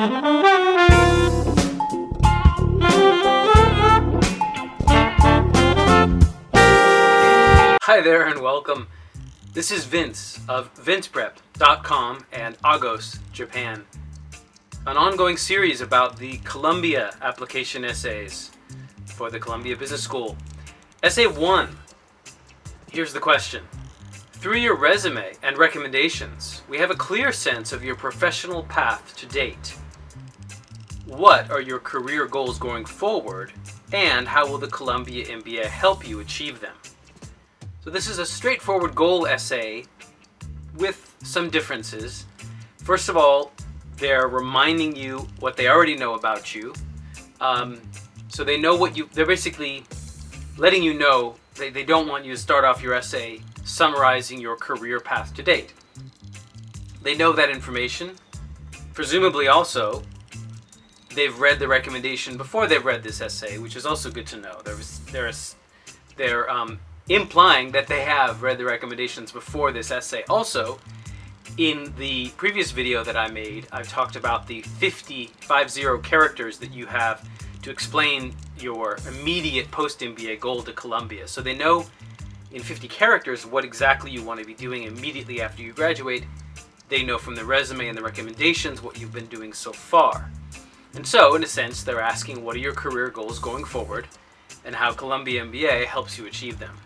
Hi there and welcome. This is Vince of vinceprep.com and Agos, Japan. An ongoing series about the Columbia application essays for the Columbia Business School. Essay 1. Here's the question. Through your resume and recommendations, we have a clear sense of your professional path to date. What are your career goals going forward, and how will the Columbia MBA help you achieve them? So this is a straightforward goal essay with some differences. First of all, they're reminding you what they already know about you. So they know they're basically letting you know they don't want you to start off your essay summarizing your career path to date. They know that information. Presumably also, they've read the recommendation before they've read this essay, which is also good to know. They're implying that they have read the recommendations before this essay. Also, in the previous video that I made, I talked about the 50 characters that you have to explain your immediate post-MBA goal to Columbia. So they know in 50 characters what exactly you want to be doing immediately after you graduate. They know from the resume and the recommendations what you've been doing so far. And so, in a sense, they're asking what are your career goals going forward and how Columbia MBA helps you achieve them.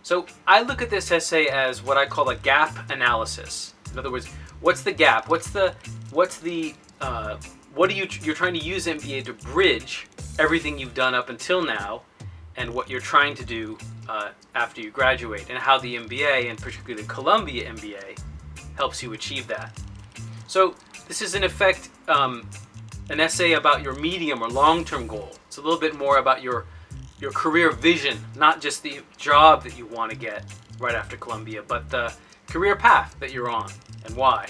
So I look at this essay as what I call a gap analysis. In other words, what's the gap? You're trying to use MBA to bridge everything you've done up until now and what you're trying to do after you graduate, and how the MBA, and particularly the Columbia MBA, helps you achieve that. So this is in effect an essay about your medium or long-term goal. It's a little bit more about your career vision, not just the job that you want to get right after Columbia, but the career path that you're on and why.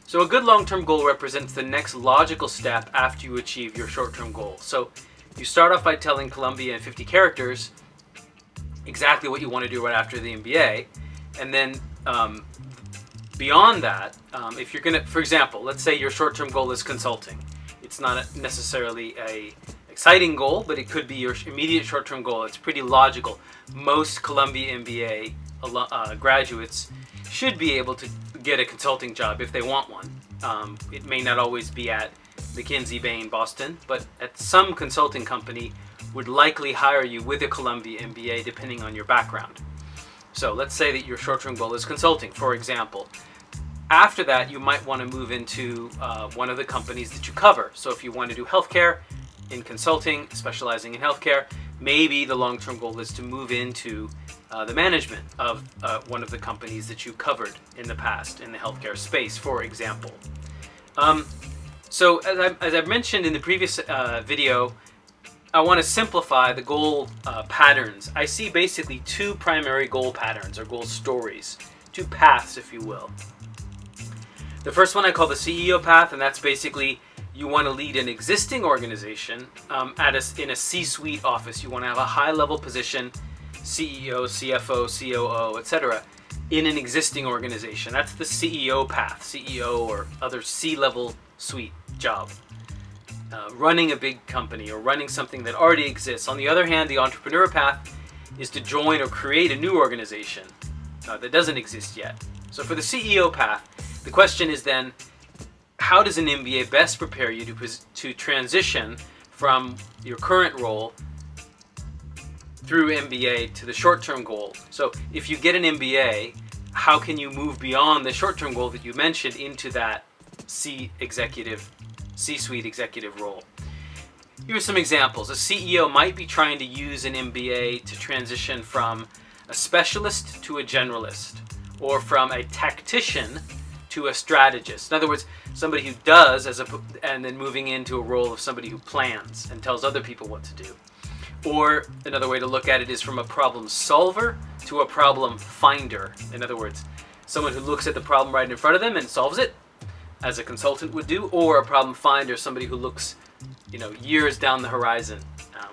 So a good long-term goal represents the next logical step after you achieve your short-term goal. So you start off by telling Columbia in 50 characters exactly what you want to do right after the MBA, and then beyond that, if you're going to, for example, let's say your short-term goal is consulting. It's not necessarily a exciting goal, but it could be your immediate short-term goal. It's pretty logical. Most Columbia MBA graduates should be able to get a consulting job if they want one. It may not always be at McKinsey, Bain, Boston, but at some consulting company would likely hire you with a Columbia MBA depending on your background. So let's say that your short-term goal is consulting, for example. After that, you might want to move into one of the companies that you cover. So if you want to do healthcare, in consulting, specializing in healthcare, maybe the long-term goal is to move into the management of one of the companies that you covered in the past in the healthcare space, for example. So as I've mentioned in the previous video, I want to simplify the goal patterns. I see basically two primary goal patterns or goal stories, two paths, if you will. The first one I call the CEO path, and that's basically you want to lead an existing organization in a C-suite office. You want to have a high-level position, CEO, CFO, COO, etc., in an existing organization. That's the CEO path, CEO or other C-level suite job. Running a big company or running something that already exists. On the other hand, the entrepreneur path is to join or create a new organization that doesn't exist yet. So for the CEO path, the question is then, how does an MBA best prepare you to transition from your current role through MBA to the short-term goal? So if you get an MBA, how can you move beyond the short-term goal that you mentioned into that C-suite executive role? Here are some examples. A CEO might be trying to use an MBA to transition from a specialist to a generalist, or from a tactician to a strategist. In other words, somebody who does and then moving into a role of somebody who plans and tells other people what to do. Or another way to look at it is from a problem solver to a problem finder. In other words, someone who looks at the problem right in front of them and solves it, as a consultant would do, or a problem finder, somebody who looks, years down the horizon.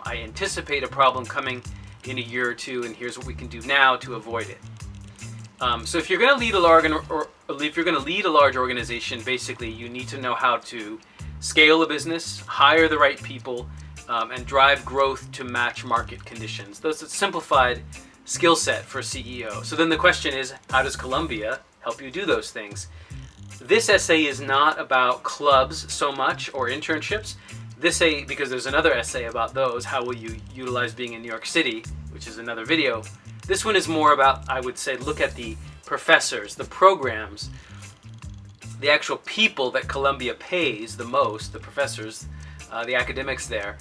I anticipate a problem coming in a year or two, and here's what we can do now to avoid it. So if you're going to lead a large organization, basically you need to know how to scale a business, hire the right people, and drive growth to match market conditions. That's a simplified skill set for CEO. So then the question is, how does Columbia help you do those things? This essay is not about clubs so much or internships. Because there's another essay about those, how will you utilize being in New York City, which is another video. This one is more about, I would say, look at the professors, the programs, the actual people that Columbia pays the most, the professors, the academics there.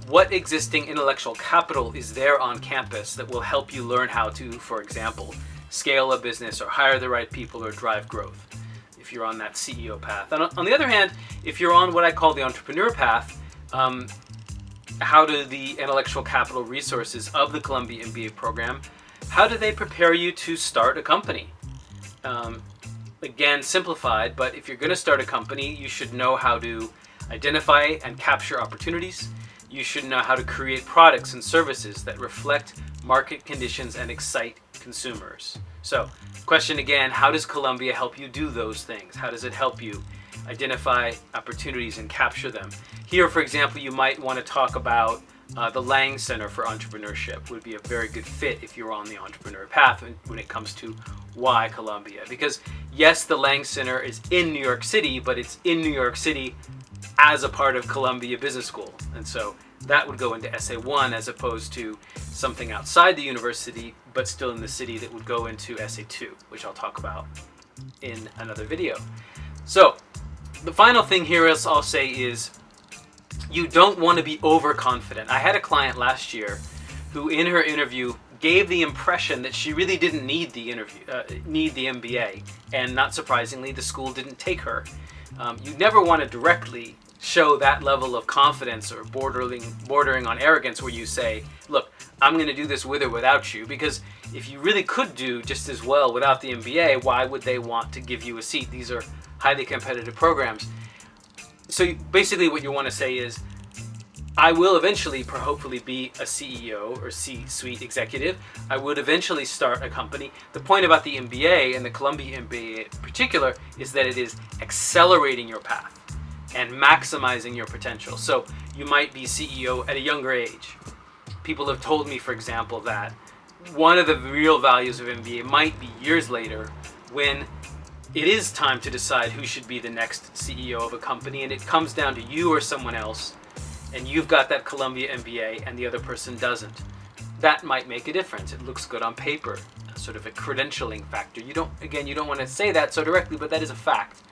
What existing intellectual capital is there on campus that will help you learn how to, for example, scale a business or hire the right people or drive growth, if you're on that CEO path. And on the other hand, if you're on what I call the entrepreneur path, how do the intellectual capital resources of the Columbia MBA program, how do they prepare you to start a company? Again, simplified, but if you're going to start a company, you should know how to identify and capture opportunities. You should know how to create products and services that reflect market conditions and excite consumers. So, question again, how does Columbia help you do those things? How does it help you identify opportunities and capture them? Here, for example, you might want to talk about the Lang Center for Entrepreneurship would be a very good fit if you're on the entrepreneur path when it comes to why Columbia. Because yes, the Lang Center is in New York City, but it's in New York City as a part of Columbia Business School. And so that would go into Essay 1 as opposed to something outside the university, but still in the city that would go into Essay 2, which I'll talk about in another video. So the final thing here I'll say is you don't want to be overconfident. I had a client last year who in her interview gave the impression that she really didn't need the MBA, and not surprisingly, the school didn't take her. You never want to directly show that level of confidence or bordering on arrogance where you say, look, I'm going to do this with or without you, because if you really could do just as well without the MBA, why would they want to give you a seat? These are highly competitive programs. So basically what you want to say is, I will eventually, hopefully, be a CEO or C-suite executive. I would eventually start a company. The point about the MBA and the Columbia MBA in particular is that it is accelerating your path and maximizing your potential. So you might be CEO at a younger age. People have told me, for example, that one of the real values of MBA might be years later when it is time to decide who should be the next CEO of a company, and it comes down to you or someone else, and you've got that Columbia MBA and the other person doesn't. That might make a difference. It looks good on paper, sort of a credentialing factor. You don't want to say that so directly, but that is a fact.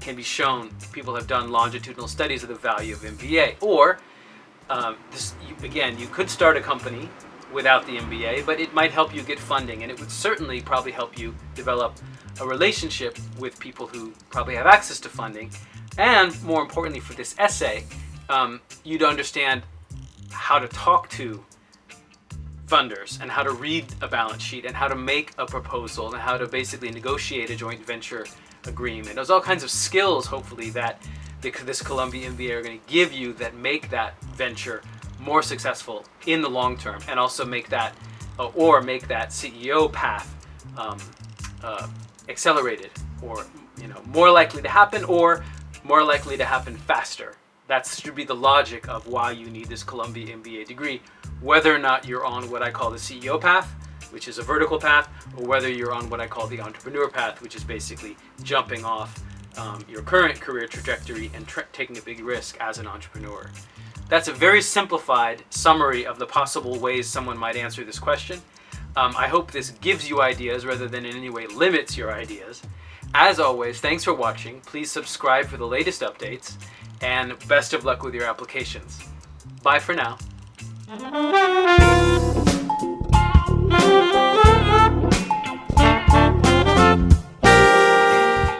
Can be shown. People have done longitudinal studies of the value of MBA. Or, you could start a company without the MBA, but it might help you get funding, and it would certainly probably help you develop a relationship with people who probably have access to funding. And more importantly for this essay, you'd understand how to talk to funders and how to read a balance sheet and how to make a proposal and how to basically negotiate a joint venture agreement. There's all kinds of skills, hopefully, that this Columbia MBA are going to give you that make that venture more successful in the long term, and also make that CEO path accelerated, or more likely to happen, or more likely to happen faster. That should be the logic of why you need this Columbia MBA degree, whether or not you're on what I call the CEO path, which is a vertical path, or whether you're on what I call the entrepreneur path, which is basically jumping off your current career trajectory and taking a big risk as an entrepreneur. That's a very simplified summary of the possible ways someone might answer this question. I hope this gives you ideas rather than in any way limits your ideas. As always, thanks for watching. Please subscribe for the latest updates, and best of luck with your applications. Bye for now.